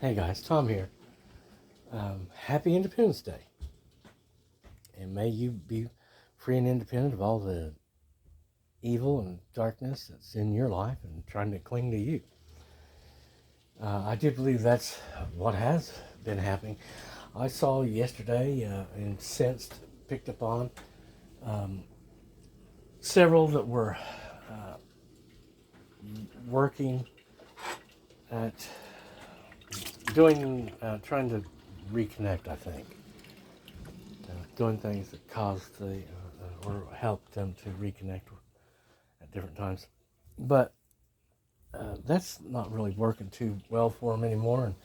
Hey guys, Tom here. Happy Independence Day. And may you be free and independent of all the evil and darkness that's in your life and trying to cling to you. I do believe that's what has been happening. I saw yesterday and sensed, picked up on um, several that were uh, working at trying to reconnect, I think. Doing things that caused or helped them to reconnect at different times. But that's not really working too well for them anymore, and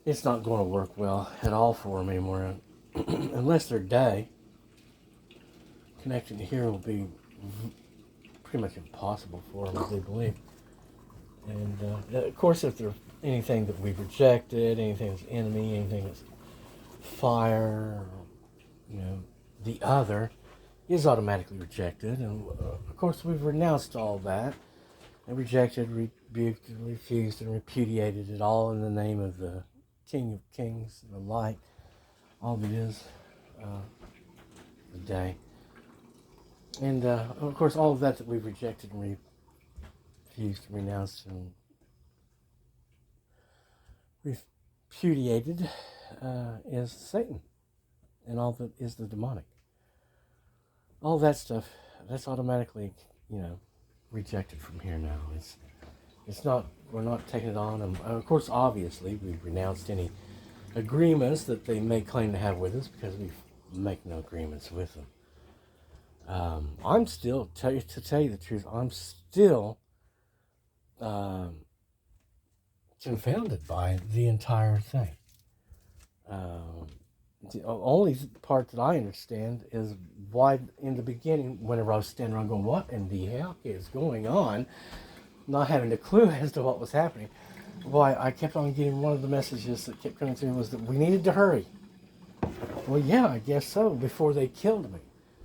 it's not going to work well at all for them anymore. Unless their day connecting here will be pretty much impossible for them, they believe. And of course, if there's anything that we've rejected, anything that's enemy, anything that's fire, you know, the other is automatically rejected. And of course, we've renounced all that and rejected, rebuked, and refused, and repudiated it all in the name of the King of Kings, the light, all that is uh, the day. And of course, all of that we've rejected and refused, and renounced, and repudiated is Satan, and all that is the demonic. All that stuff, that's automatically, rejected from here now. It's not, we're not taking it on. And of course, obviously, we've renounced any agreements that they may claim to have with us because we make no agreements with them. I'm still, to tell you the truth, I'm still confounded by the entire thing. The only part that I understand is why, in the beginning, whenever I was standing around going, what in the hell is going on? Not having a clue as to what was happening. Why I kept on getting one of the messages that kept coming through was that we needed to hurry. Well, yeah, I guess so. Before they killed me,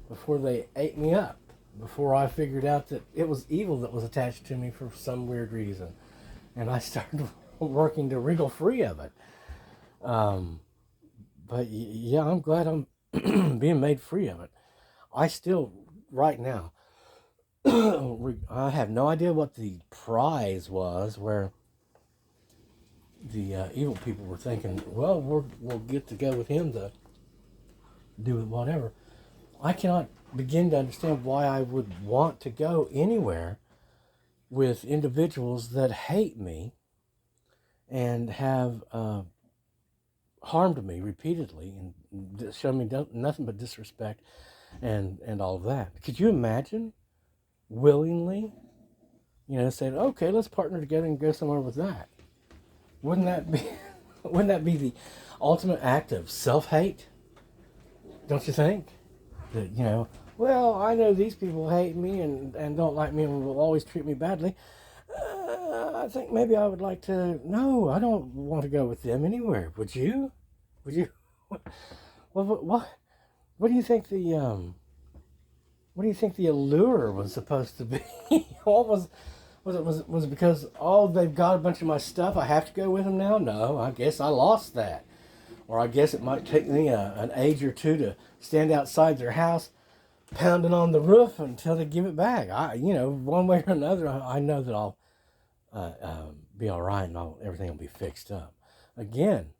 before they ate me up, before I figured out that it was evil that was attached to me for some weird reason, and I started working to wriggle free of it. But yeah, I'm glad I'm being made free of it. I still, right now, I have no idea what the prize was where the evil people were thinking, well, we'll get to go with him to do whatever. I cannot begin to understand why I would want to go anywhere with individuals that hate me and have harmed me repeatedly and shown me nothing but disrespect and all of that. Could you imagine willingly, saying, okay, let's partner together and go somewhere with that? Wouldn't that be wouldn't that be the ultimate act of self-hate? Don't you think? That, well, I know these people hate me and don't like me and will always treat me badly. I think maybe I would like to. No, I don't want to go with them anywhere. Would you? Would you? What do you think what do you think the allure was supposed to be? What was it because they've got a bunch of my stuff? I have to go with them now? No, I guess I lost that, or I guess it might take me an age or two to stand outside their house, pounding on the roof until they give it back. One way or another, I know that I'll be all right and everything will be fixed up. Again,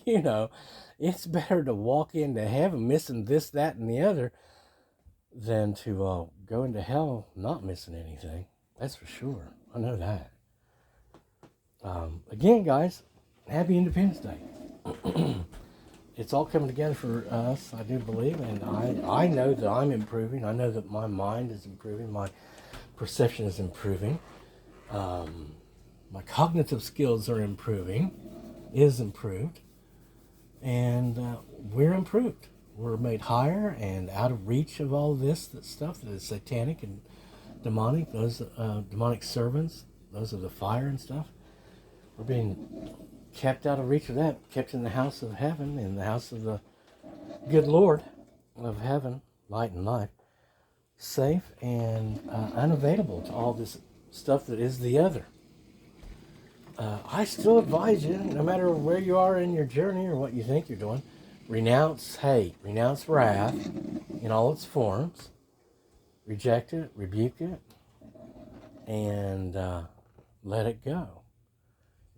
you know, it's better to walk into heaven missing this, that, and the other than to go into hell not missing anything. That's for sure. I know that. Again, guys, happy Independence Day. It's all coming together for us, I do believe, and I know that I'm improving. I know that my mind is improving. My perception is improving. My cognitive skills are improved, and we're improved. We're made higher and out of reach of all this stuff that is satanic and demonic. Those demonic servants, those of the fire and stuff. We're being kept out of reach of that, kept in the house of heaven, in the house of the good Lord of heaven, light and life, safe and unavailable to all this stuff that is the other. I still advise you, no matter where you are in your journey or what you think you're doing, renounce hate, renounce wrath in all its forms, reject it, rebuke it, and let it go.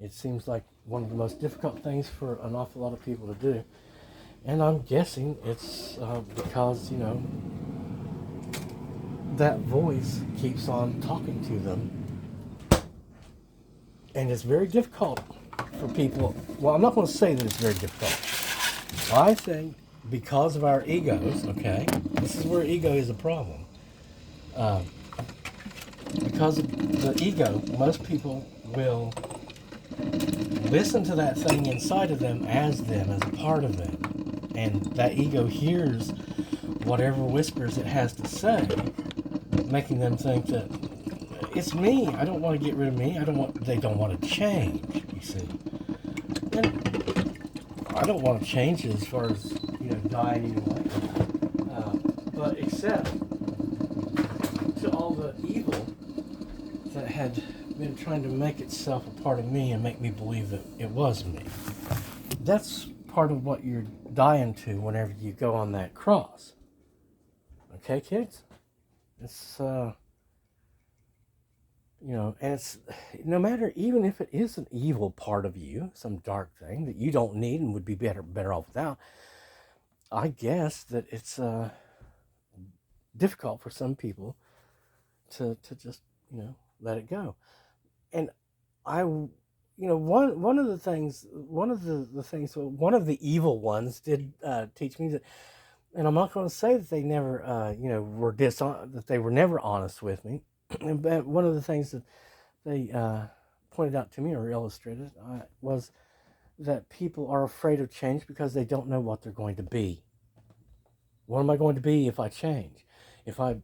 It seems like one of the most difficult things for an awful lot of people to do. And I'm guessing it's because, that voice keeps on talking to them. And it's very difficult for people. Well, I'm not going to say that it's very difficult. I think because of our egos, okay, this is where ego is a problem. Because of the ego, most people will listen to that thing inside of them, as a part of them. And that ego hears whatever whispers it has to say, making them think that it's me. I don't want to get rid of me. They don't want to change, you see. And I don't want to change as far as, die anyway. But except to all the evil that had been trying to make itself a part of me and make me believe that it was me. That's part of what you're dying to whenever you go on that cross. Okay, kids? It's, and it's, no matter, even if it is an evil part of you, some dark thing that you don't need and would be better off without, I guess that it's difficult for some people to just, let it go. And one of the evil ones did teach me that, and I'm not going to say that they never, that they were never honest with me. But one of the things that they pointed out to me or illustrated was that people are afraid of change because they don't know what they're going to be. What am I going to be if I change? If I'm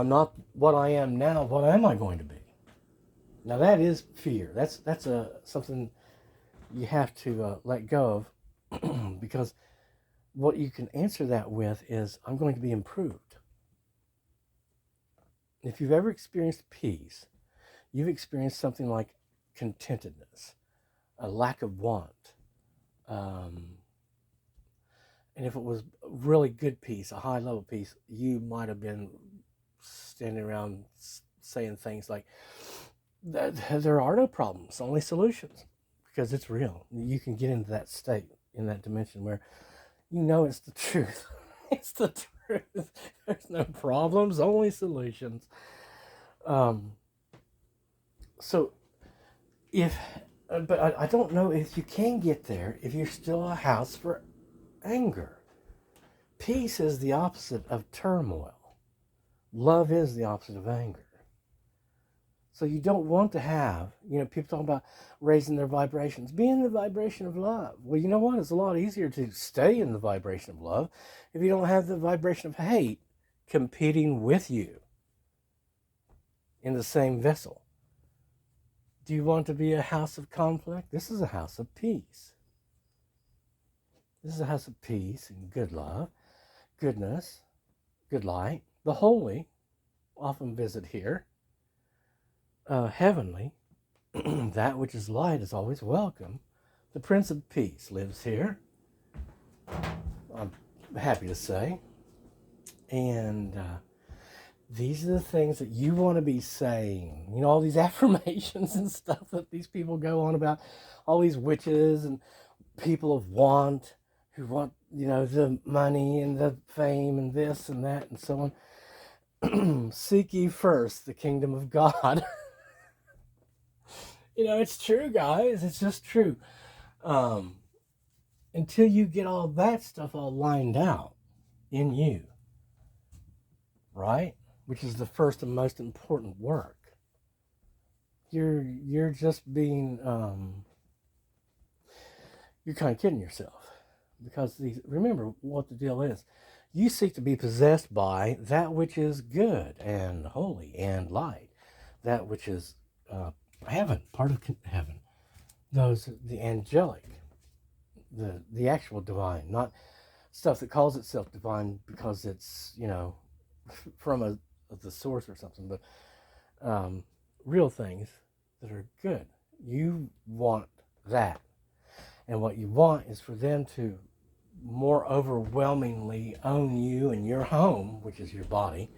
not what I am now, what am I going to be? Now that is fear. That's something you have to let go of, because what you can answer that with is, I'm going to be improved. If you've ever experienced peace, you've experienced something like contentedness, a lack of want. And if it was really good peace, a high level peace, you might have been standing around saying things like, there are no problems, only solutions, because it's real. You can get into that state, in that dimension where it's the truth. It's the truth. There's no problems, only solutions. So but I don't know if you can get there if you're still a house for anger. Peace is the opposite of turmoil. Love is the opposite of anger. So you don't want to have, people talk about raising their vibrations. Be in the vibration of love. Well, you know what? It's a lot easier to stay in the vibration of love if you don't have the vibration of hate competing with you in the same vessel. Do you want to be a house of conflict? This is a house of peace. This is a house of peace and good love, goodness, good light. The holy often visit here. Heavenly, that which is light is always welcome. The Prince of Peace lives here, I'm happy to say. And these are the things that you want to be saying. All these affirmations and stuff that these people go on about, all these witches and people of want who want, the money and the fame and this and that and so on. Seek ye first the kingdom of God. It's true, guys. It's just true. Until you get all that stuff all lined out in you, right? Which is the first and most important work. You're just being, you're kind of kidding yourself. Because remember what the deal is. You seek to be possessed by that which is good and holy and light. That which is heaven, part of heaven. The angelic, the actual divine, not stuff that calls itself divine because it's, from the source or something, but real things that are good. You want that. And what you want is for them to more overwhelmingly own you and your home, which is your body,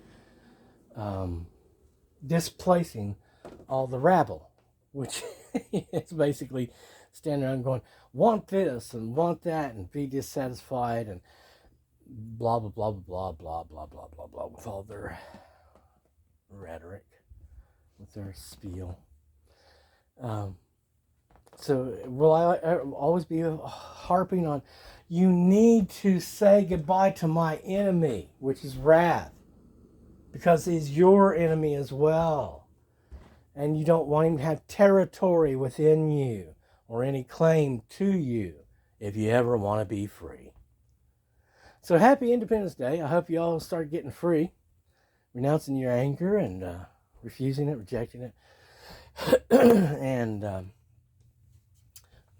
displacing all the rabble, which is basically standing around going, want this and want that and be dissatisfied and blah, blah, blah, blah, blah, blah, blah, blah, blah, with all their rhetoric, with their spiel. So will I always be harping on, you need to say goodbye to my enemy, which is wrath, because he's your enemy as well. And you don't want him to have territory within you or any claim to you if you ever want to be free. So happy Independence Day. I hope you all start getting free, renouncing your anger and refusing it, rejecting it, and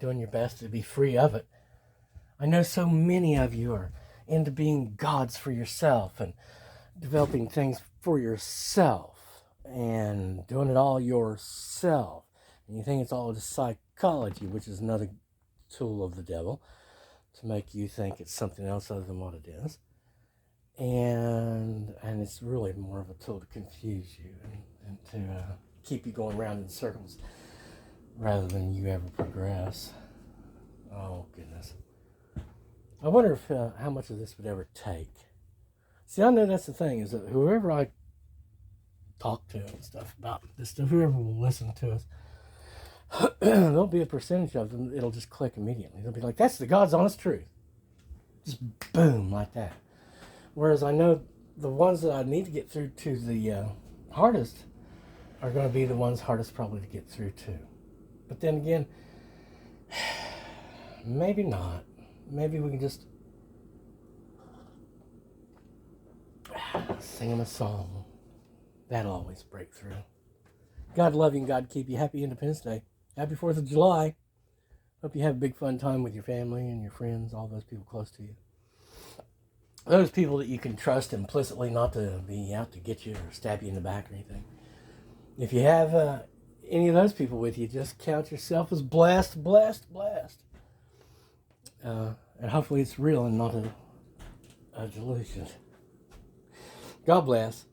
doing your best to be free of it. I know so many of you are into being gods for yourself and developing things for yourself and doing it all yourself. And you think it's all just psychology, which is another tool of the devil to make you think it's something else other than what it is. And it's really more of a tool to confuse you and to keep you going around in circles rather than you ever progress. Oh, goodness. I wonder if how much of this would ever take. See, I know that's the thing, is that whoever I talk to and stuff about this stuff, whoever will listen to us, there'll be a percentage of them, it'll just click immediately. They'll be like, that's the God's honest truth. Just boom, like that. Whereas I know the ones that I need to get through to the hardest are going to be the ones hardest probably to get through to. But then again, maybe not. Maybe we can just sing them a song. That'll always break through. God love you and God keep you. Happy Independence Day. Happy 4th of July. Hope you have a big fun time with your family and your friends, all those people close to you. Those people that you can trust implicitly not to be out to get you or stab you in the back or anything. If you have any of those people with you, just count yourself as blessed. And hopefully it's real and not a delusion. God bless.